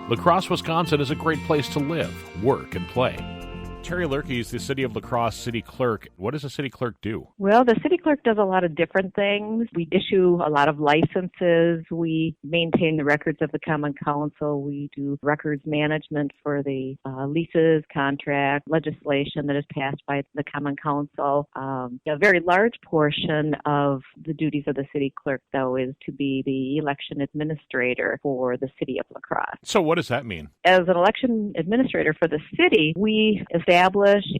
La Crosse, Wisconsin is a great place to live, work, and play. Teri Lehrke is the City of La Crosse city clerk. What does a city clerk do? Well, the city clerk does a lot of different things. We issue a lot of licenses. We maintain the records of the Common Council. We do records management for the leases, contract, legislation that is passed by the Common Council. A very large portion of the duties of the city clerk, though, is to be the election administrator for the City of La Crosse. So what does that mean? As an election administrator for the city, we establish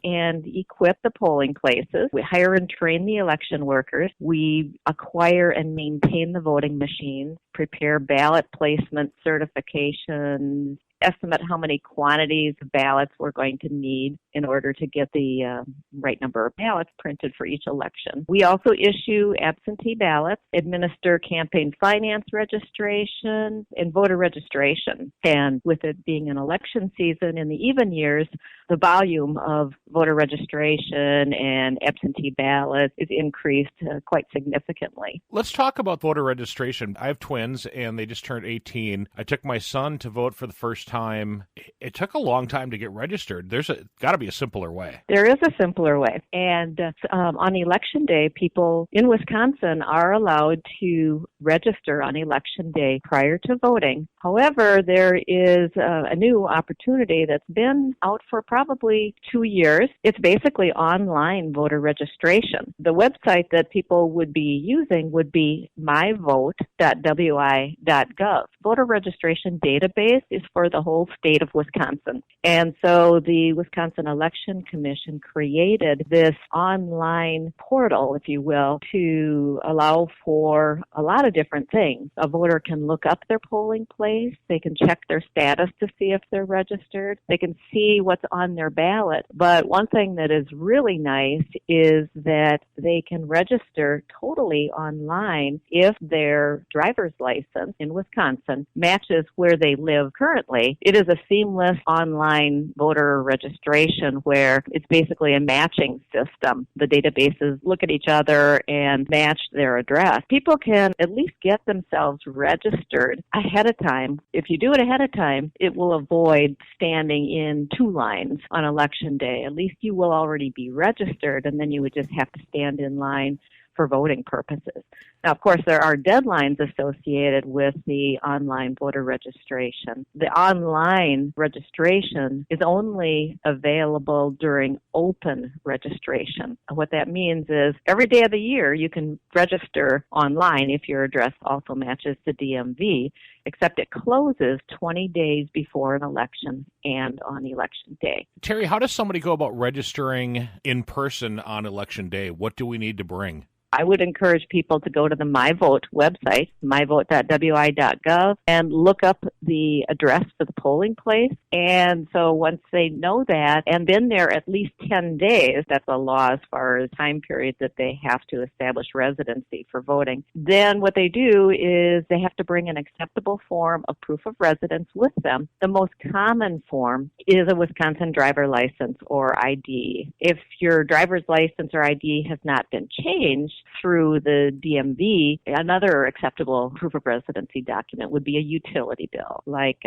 and equip the polling places. We hire and train the election workers. We acquire and maintain the voting machines, prepare ballot placement certifications, estimate how many quantities of ballots we're going to need in order to get the right number of ballots printed for each election. We also issue absentee ballots, administer campaign finance registration, and voter registration. And with it being an election season in the even years, the volume of voter registration and absentee ballots is increased quite significantly. Let's talk about voter registration. I have twins, and they just turned 18. I took my son to vote for the first time. It took a long time to get registered. There's got to be a simpler way. There is a simpler way. And on election day, people in Wisconsin are allowed to register on election day prior to voting. However, there is a new opportunity that's been out for probably 2 years. It's basically online voter registration. The website that people would be using would be myvote.wi.gov. Voter registration database is for the whole state of Wisconsin. And so the Wisconsin Election Commission created this online portal, if you will, to allow for a lot of different things. A voter can look up their polling place. They can check their status to see if they're registered. They can see what's on their ballot. But one thing that is really nice is that they can register totally online if their driver's license in Wisconsin matches where they live currently. It is a seamless online voter registration where it's basically a matching system. The databases look at each other and match their address. People can at least get themselves registered ahead of time. If you do it ahead of time, it will avoid standing in two lines on election day. At least you will already be registered, and then you would just have to stand in line for voting purposes. Now, of course, there are deadlines associated with the online voter registration. The online registration is only available during open registration. What that means is every day of the year you can register online if your address also matches the DMV, except it closes 20 days before an election and on election day. Teri, how does somebody go about registering in person on election day? What do we need to bring? I would encourage people to go to the MyVote website, myvote.wi.gov, and look up the address for the polling place. And so once they know that and been there at least 10 days, that's a law as far as time period that they have to establish residency for voting, then what they do is they have to bring an acceptable form of proof of residence with them. The most common form is a Wisconsin driver license or ID. If your driver's license or ID has not been changed through the DMV, another acceptable proof of residency document would be a utility bill, like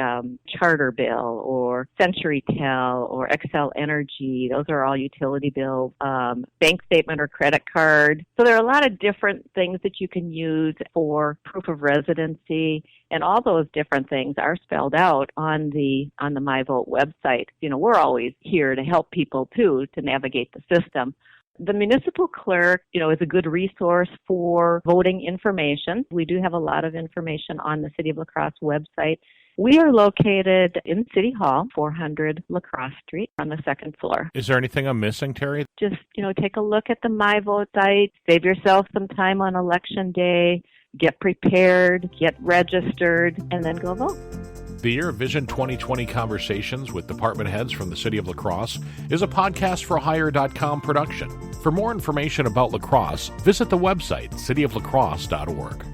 Charter Bill or CenturyTel or Xcel Energy. Those are all utility bills, bank statement or credit card. So there are a lot of different things that you can use for proof of residency, and all those different things are spelled out on the MyVote website. You know, we're always here to help people, too, to navigate the system. The municipal clerk, is a good resource for voting information. We do have a lot of information on the City of La Crosse website. We are located in City Hall, 400 La Crosse Street on the second floor. Is there anything I'm missing, Teri? Just, take a look at the MyVote site, save yourself some time on election day, get prepared, get registered, and then go vote. The Year of Vision 2020 Conversations with Department Heads from the City of La Crosse is a podcast4hire.com production. For more information about La Crosse, visit the website cityoflacrosse.org.